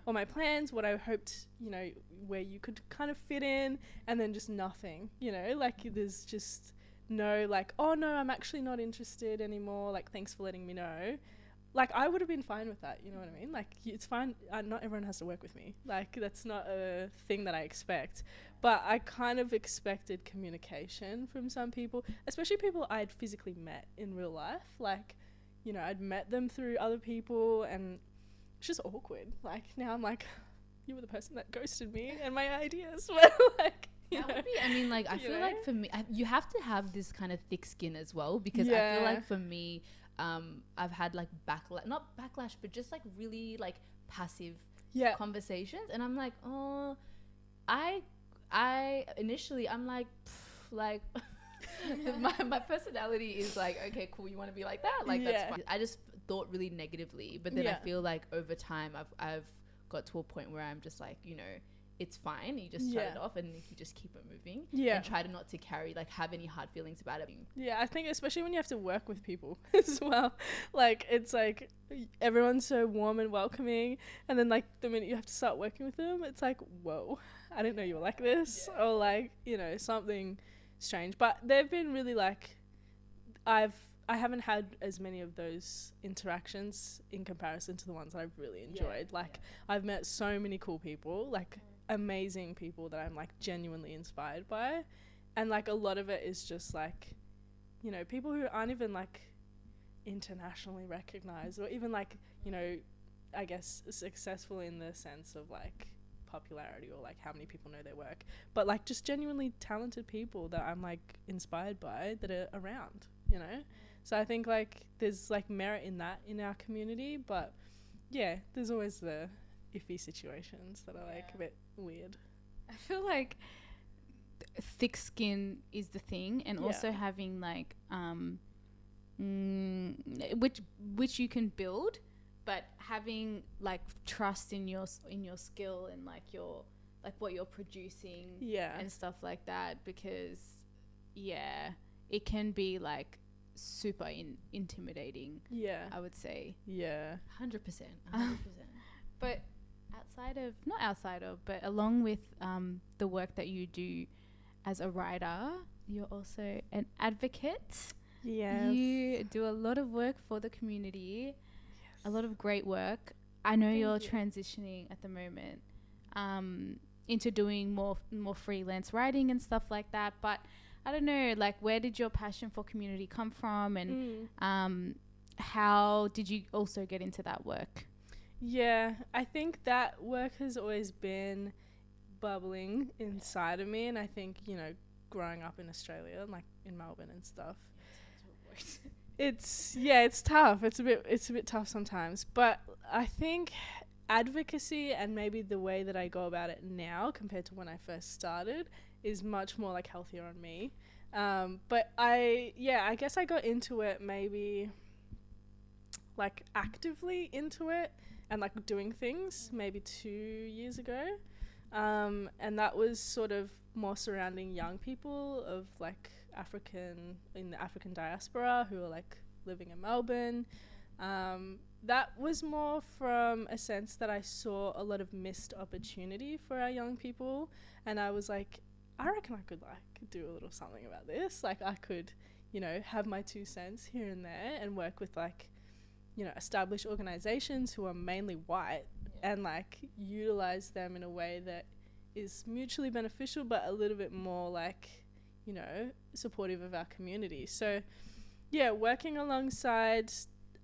all my plans, what I hoped, you know, where you could kind of fit in, and then just nothing, you know, like there's just no like, oh no, I'm actually not interested anymore. Like, thanks for letting me know. Like, I would have been fine with that, you know what I mean? Like, it's fine. Not everyone has to work with me. Like, that's not a thing that I expect. But I kind of expected communication from some people, especially people I'd physically met in real life. Like, you know, I'd met them through other people, and it's just awkward. Like, now I'm like, you were the person that ghosted me and my ideas. Like, you know, I mean, like, I feel like for me, you have to have this kind of thick skin as well, because I feel like for me, I've had like not backlash, but just like really like passive conversations, and I'm like, oh, I initially I'm like, like my personality is like, okay, cool, you want to be like that, like that's fine. I just thought really negatively, but then I feel like over time I've got to a point where I'm just like, you know, it's fine, you just shut it off and you just keep it moving, and try to not to have any hard feelings about it. I think especially when you have to work with people as well, like it's like everyone's so warm and welcoming, and then like the minute you have to start working with them, it's like, whoa, I didn't know you were like this, or like, you know, something strange. But they've been really like, I've I haven't had as many of those interactions in comparison to the ones that I've really enjoyed. I've met so many cool people, like amazing people that I'm like genuinely inspired by, and like a lot of it is just like, you know, people who aren't even like internationally recognized or even like, you know, I guess successful in the sense of like popularity or like how many people know their work, but like just genuinely talented people that I'm like inspired by that are around, you know. So I think like there's like merit in that in our community, but yeah, there's always the iffy situations that are like a bit weird. I feel like thick skin is the thing, and also having like which you can build, but having like trust in your skill and like your like what you're producing and stuff like that, because it can be like super intimidating, I would say. 100%. But but along with the work that you do as a writer, you're also an advocate. You do a lot of work for the community, a lot of great work. I know you're transitioning at the moment into doing more freelance writing and stuff like that, but I don't know, like, where did your passion for community come from, and how did you also get into that work? I think that work has always been bubbling inside of me, and I think, you know, growing up in Australia, like in Melbourne and stuff, it's tough. It's a bit tough sometimes, but I think advocacy and maybe the way that I go about it now compared to when I first started is much more like healthier on me. But I guess I got into it maybe like actively into it and like doing things maybe 2 years ago. And that was sort of more surrounding young people of like in the African diaspora who are like living in Melbourne. That was more from a sense that I saw a lot of missed opportunity for our young people, and I was like, I reckon I could like do a little something about this. Like I could, you know, have my 2 cents here and there and work with like, you know, established organizations who are mainly white and like utilize them in a way that is mutually beneficial but a little bit more like, you know, supportive of our community. So working alongside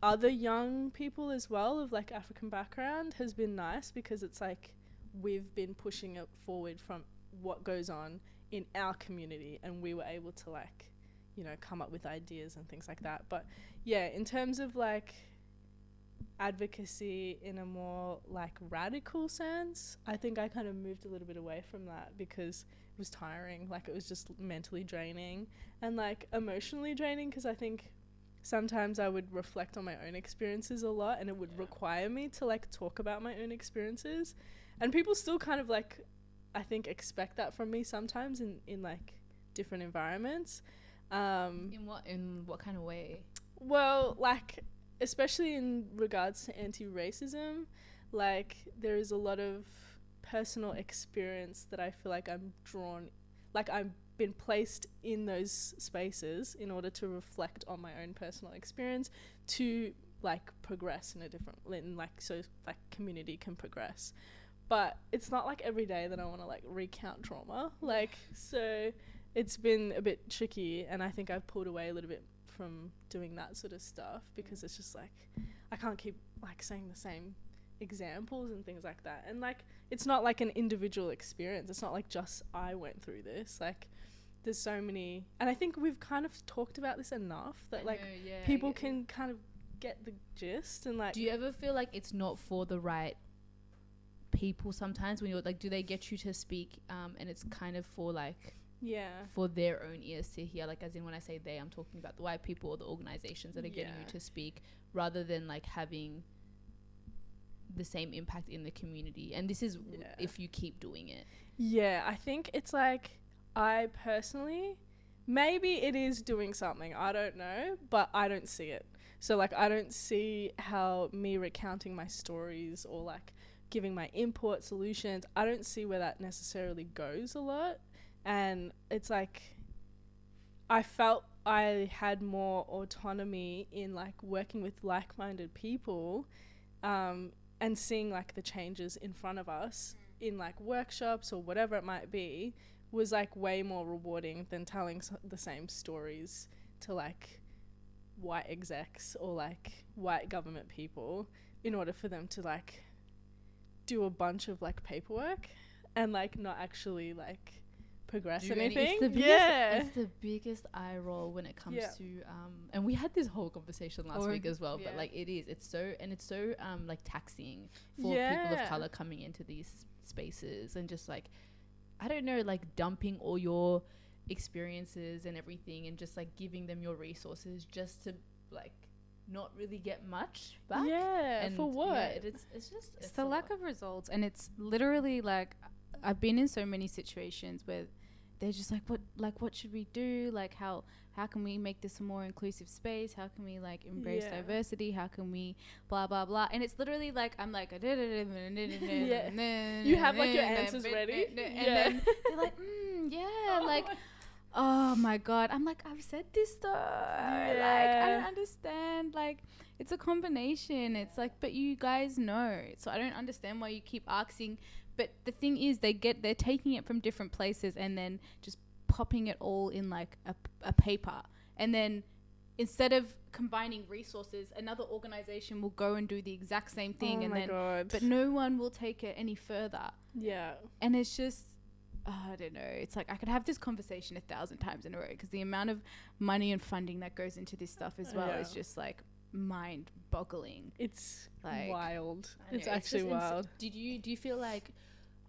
other young people as well of like African background has been nice, because it's like we've been pushing it forward from what goes on in our community, and we were able to like, you know, come up with ideas and things like that. But in terms of like advocacy in a more like radical sense, I think I kind of moved a little bit away from that because it was tiring. Like it was just mentally draining and like emotionally draining, because I think sometimes I would reflect on my own experiences a lot, and it would require me to like talk about my own experiences, and people still kind of like, I think, expect that from me sometimes in like different environments. In what kind of way? Well, like especially in regards to anti-racism, like there is a lot of personal experience that I feel like I'm drawn, like I've been placed in those spaces in order to reflect on my own personal experience to like progress in a different, like so like community can progress. But it's not like every day that I want to like recount trauma, like, so it's been a bit tricky, and I think I've pulled away a little bit from doing that sort of stuff because it's just like I can't keep like saying the same examples and things like that, and like it's not like an individual experience. It's not like just I went through this. Like there's so many, and I think we've kind of talked about this enough that like people can kind of get the gist. And like, do you ever feel like it's not for the right people sometimes when you're like, do they get you to speak and it's kind of for like for their own ears to hear, like as in when I say they, I'm talking about the white people or the organizations that are getting you to speak, rather than like having the same impact in the community? And this is if you keep doing it. I think it's like, I personally, maybe it is doing something, I don't know, but I don't see it. So like I don't see how me recounting my stories or like giving my input solutions, I don't see where that necessarily goes a lot. And it's like I felt I had more autonomy in like working with like-minded people, and seeing like the changes in front of us in like workshops or whatever it might be was like way more rewarding than telling the same stories to like white execs or like white government people in order for them to like do a bunch of like paperwork and like not actually like progress anything. It's the biggest eye roll when it comes to and we had this whole conversation last week as well, but like it's so like taxing for people of color coming into these spaces, and just like, I don't know, like dumping all your experiences and everything and just like giving them your resources just to like not really get much back. And for what? It's the lack of results. And it's literally like, I've been in so many situations where they're just like, what should we do? Like, how can we make this a more inclusive space? How can we like embrace diversity? How can we blah, blah, blah? And it's literally like, I'm like, you have like your answers ready. And then they're like, like, oh my God. I'm like, I've said this though. Like, I don't understand. Like, it's a combination. It's like, but you guys know. So I don't understand why you keep asking. But the thing is, they're taking it from different places and then just popping it all in like a paper. And then instead of combining resources, another organization will go and do the exact same thing. But no one will take it any further. Yeah. And it's just, I don't know. It's like, I could have this conversation 1,000 times in a row, because the amount of money and funding that goes into this stuff as well is just like mind boggling. It's like wild. It's actually wild. Do you feel like,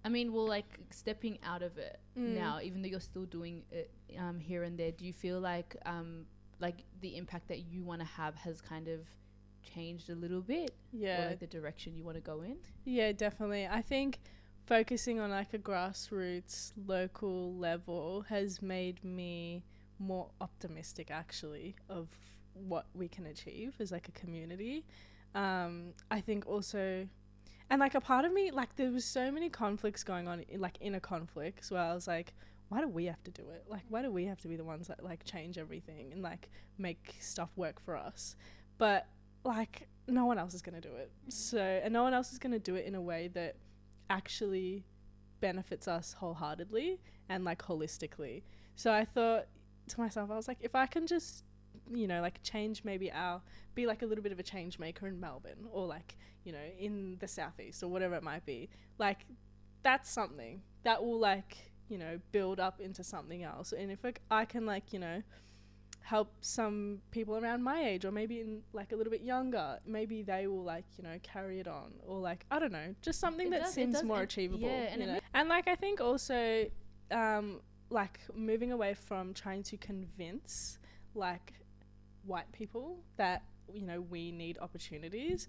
I mean, well, like stepping out of it now, even though you're still doing it here and there, do you feel like the impact that you want to have has kind of changed a little bit? Or like the direction you want to go in? Yeah, definitely. I think focusing on like a grassroots local level has made me more optimistic actually of what we can achieve as like a community. I think also, and like a part of me, like there was so many conflicts going on, like inner conflicts, where I was like, why do we have to do it? Like, why do we have to be the ones that like change everything and like make stuff work for us? But like no one else is going to do it. So, and no one else is going to do it in a way that actually benefits us wholeheartedly and like holistically. So I thought to myself, I was like, if I can just, you know, like change, maybe be like a little bit of a change maker in Melbourne, or like, you know, in the southeast or whatever it might be, like that's something that will like, you know, build up into something else. And if I can like, you know, help some people around my age, or maybe in like a little bit younger, maybe they will like, you know, carry it on, or like, I don't know, just something that seems more achievable. And you know? And like I think also like moving away from trying to convince like white people that, you know, we need opportunities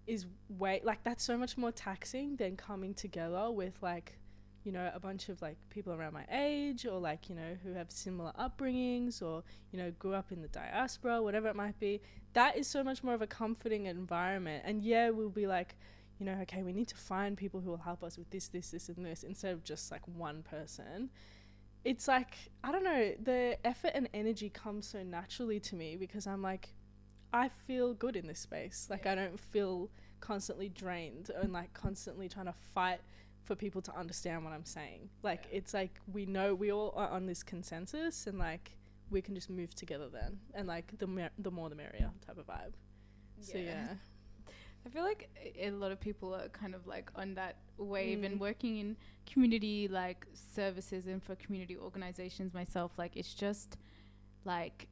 is way, like that's so much more taxing than coming together with like, you know, a bunch of like people around my age, or like, you know, who have similar upbringings, or, you know, grew up in the diaspora, whatever it might be. That is so much more of a comforting environment. And we'll be like, you know, okay, we need to find people who will help us with this and this, instead of just like one person. It's like, I don't know, the effort and energy comes so naturally to me, because I'm like, I feel good in this space. Like I don't feel constantly drained and like constantly trying to fight for people to understand what I'm saying. Like it's like, we know we all are on this consensus, and like we can just move together then, and like the more the merrier type of vibe. So I feel like a lot of people are kind of like on that wave and working in community like services and for community organizations myself. Like it's just like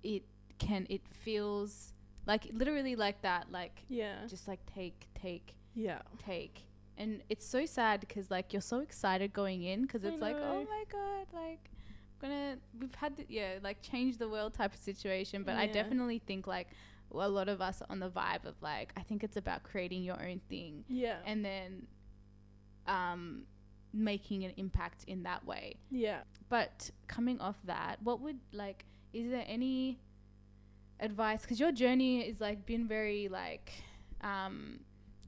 it feels like literally like that, like just like take. And it's so sad because like you're so excited going in, because it's like, oh my God, like we've had like change the world type of situation. But I definitely think like a lot of us are on the vibe of like, I think it's about creating your own thing, and then making an impact in that way. But coming off that, what would like, is there any advice, because your journey is like been very like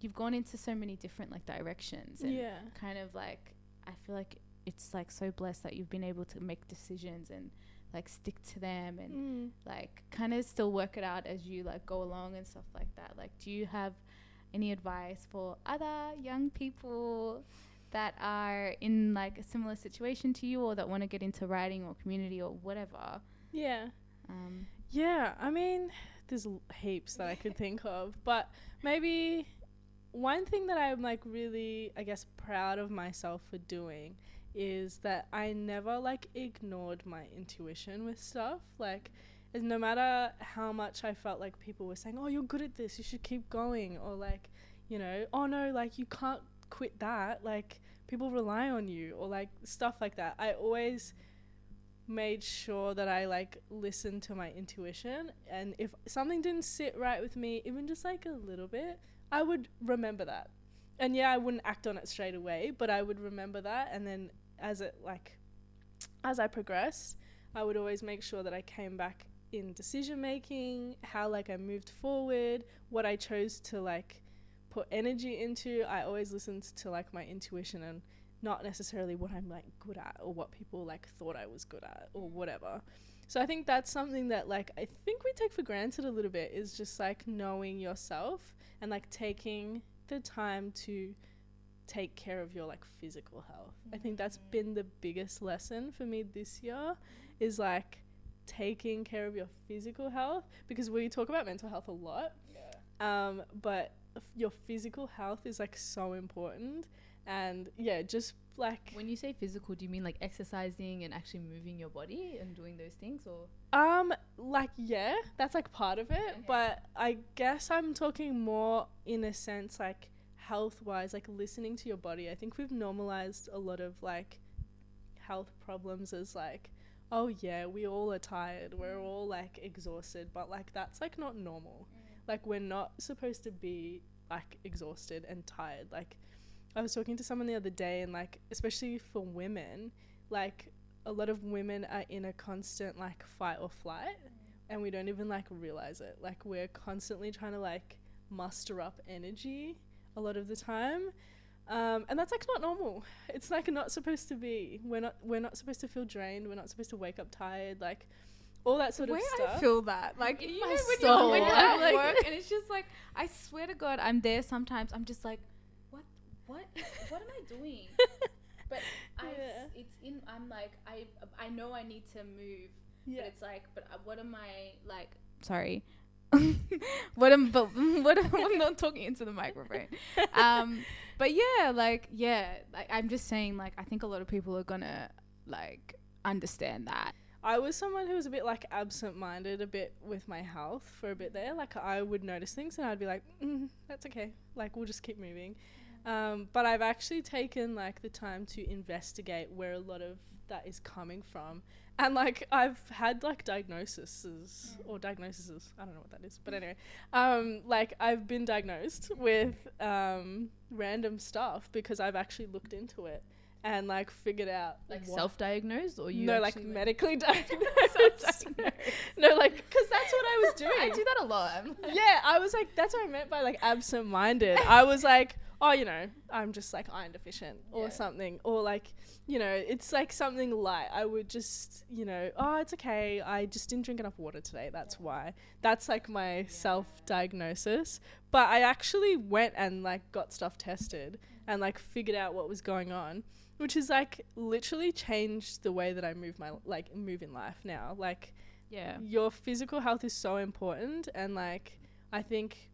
you've gone into so many different like directions, and kind of like, I feel like it's like so blessed that you've been able to make decisions and like stick to them and like kind of still work it out as you like go along and stuff like that. Like, do you have any advice for other young people that are in like a similar situation to you, or that want to get into writing or community or whatever? Yeah. Yeah, I mean, there's heaps that I could think of, but maybe one thing that I'm like really, I guess, proud of myself for doing is that I never like ignored my intuition with stuff. Like, no matter how much I felt like people were saying, oh, you're good at this, you should keep going, or like, you know, oh no, like you can't quit that, like people rely on you, or like stuff like that. I always made sure that I like listened to my intuition, and if something didn't sit right with me, even just like a little bit, I would remember that. And yeah, I wouldn't act on it straight away, but I would remember that, and then as I progressed, I would always make sure that I came back in decision making, how like I moved forward, what I chose to like put energy into. I always listened to like my intuition and not necessarily what I'm like good at or what people like thought I was good at or whatever. So I think that's something that like I think we take for granted a little bit, is just like knowing yourself and like taking the time to take care of your like physical health. I think that's been the biggest lesson for me this year, is like taking care of your physical health, because we talk about mental health a lot, but your physical health is like so important. And yeah, just like, when you say physical, do you mean like exercising and actually moving your body and doing those things, or like, yeah, that's like part of it, okay. But I guess I'm talking more in a sense like health wise, like listening to your body. I think we've normalized a lot of like health problems as like, oh yeah, we all are tired, we're all like exhausted, but like that's like not normal. Like, we're not supposed to be like exhausted and tired. Like, I was talking to someone the other day, and like, especially for women, like a lot of women are in a constant like fight or flight, and we don't even like realize it. Like, we're constantly trying to like muster up energy a lot of the time, and that's like not normal. It's like not supposed to be. We're not supposed to feel drained. We're not supposed to wake up tired. Like, all that sort of stuff. I feel that, like, in you my know, soul. when you're at Like, work, and it's just like, I swear to God, I'm there sometimes. I'm just like, what am I doing? But I'm like, I know I need to move, but it's like, but what am I like? Sorry, I'm not talking into the microphone. But I'm just saying, like, I think a lot of people are gonna like understand that. I was someone who was a bit like absent-minded a bit with my health for a bit there. Like, I would notice things and I'd be like, that's okay. Like, we'll just keep moving. But I've actually taken like the time to investigate where a lot of that is coming from. And like, I've had like diagnoses, I don't know what that is, but anyway, like I've been diagnosed with random stuff because I've actually looked into it and like figured out, like, self-diagnosed, or you? No, like medically diagnosed. No, like, because that's what I was doing. I do that a lot. Yeah, I was like, that's what I meant by like absent-minded. I was like, oh, you know, I'm just like iron deficient or something, or like, you know, it's like something light. I would just, you know, oh, it's okay, I just didn't drink enough water today, that's why. That's like my self-diagnosis. But I actually went and like got stuff tested and like figured out what was going on, which is like literally changed the way that I move in life now. Like, your physical health is so important, and like, I think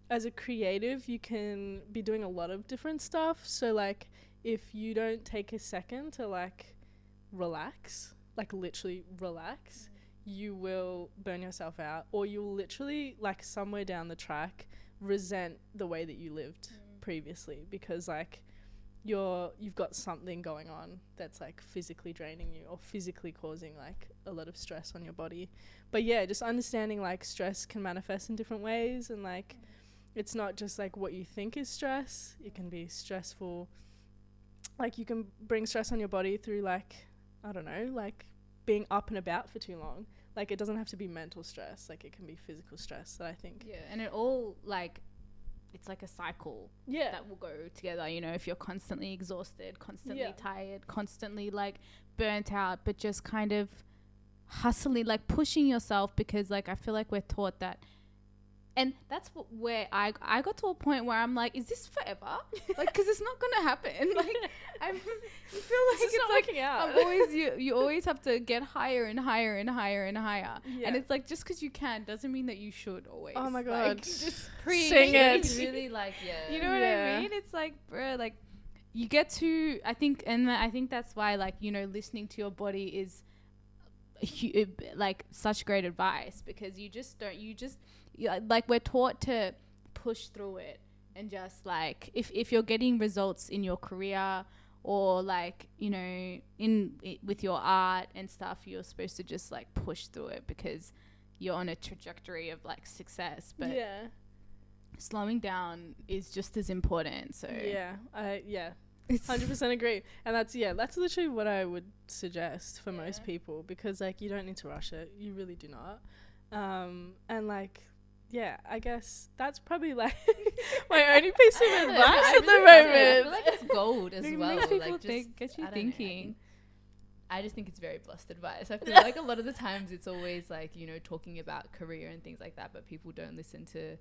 as a creative, you can be doing a lot of different stuff. So like, if you don't take a second to like relax, like literally relax, you will burn yourself out, or you'll literally like somewhere down the track resent the way that you lived previously, because like you've got something going on that's like physically draining you or physically causing like a lot of stress on your body. But yeah, just understanding like stress can manifest in different ways, and like it's not just like what you think is stress. It can be stressful. Like, you can bring stress on your body through like, I don't know, like being up and about for too long. Like, it doesn't have to be mental stress. Like, it can be physical stress that I think. Yeah, and it all like, it's like a cycle that will go together, you know, if you're constantly exhausted, constantly tired, constantly like burnt out, but just kind of hustling, like pushing yourself, because like I feel like we're taught that. And that's where I got to a point where I'm like, is this forever? Like, because it's not gonna happen. Like, I feel like It's not like working out. I'm always you always have to get higher and higher and higher and higher. Yeah. And it's like, just because you can doesn't mean that you should always. Oh my Like, God. just Sing it. It's really like, yeah. you know what I mean? It's like, bro, like you get to, I think that's why, like, you know, listening to your body is like such great advice, because you just like, we're taught to push through it, and just like, if you're getting results in your career, or like, you know, with your art and stuff, you're supposed to just like push through it because you're on a trajectory of like success. But slowing down is just as important. So it's 100% agree. And that's literally what I would suggest for most people, because like, you don't need to rush it. You really do not. And like, I guess that's probably like my only piece of advice at the moment. I feel like it's gold as it well. makes people like, think, get you I don't know, thinking. I just think it's very blessed advice. I feel like a lot of the times it's always like, you know, talking about career and things like that, but people don't listen to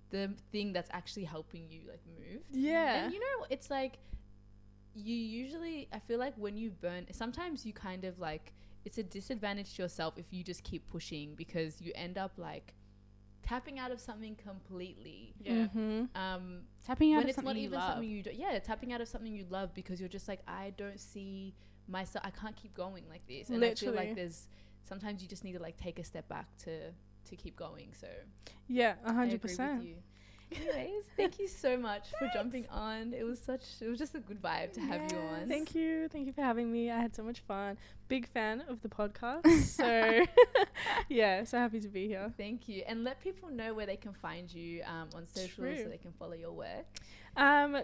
the thing that's actually helping you like move. Yeah. And you know, it's like, you usually, I feel like when you burn, sometimes you kind of like, it's a disadvantage to yourself if you just keep pushing, because you end up like tapping out of something completely. Tapping out when of it's something not you even love. something you do. Tapping out of something you love, because you're just like, I don't see myself, I can't keep going like this. And I feel like sometimes you just need to like take a step back to keep going. So 100%. I agree with you. Anyways, thank you so much for jumping on. It was just a good vibe to have you on. Thank you for having me. I had so much fun. Big fan of the podcast. So so happy to be here. Thank you. And let people know where they can find you on socials, so they can follow your work.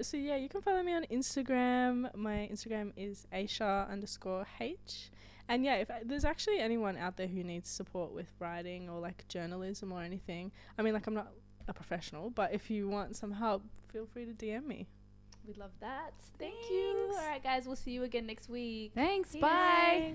So you can follow me on Instagram. My Instagram is Aisha_H. And if there's actually anyone out there who needs support with writing or like journalism or anything, I mean, like, I'm not a professional, but if you want some help, feel free to DM me. We'd love that. Thank you. All right, guys, we'll see you again next week. Thanks. Bye.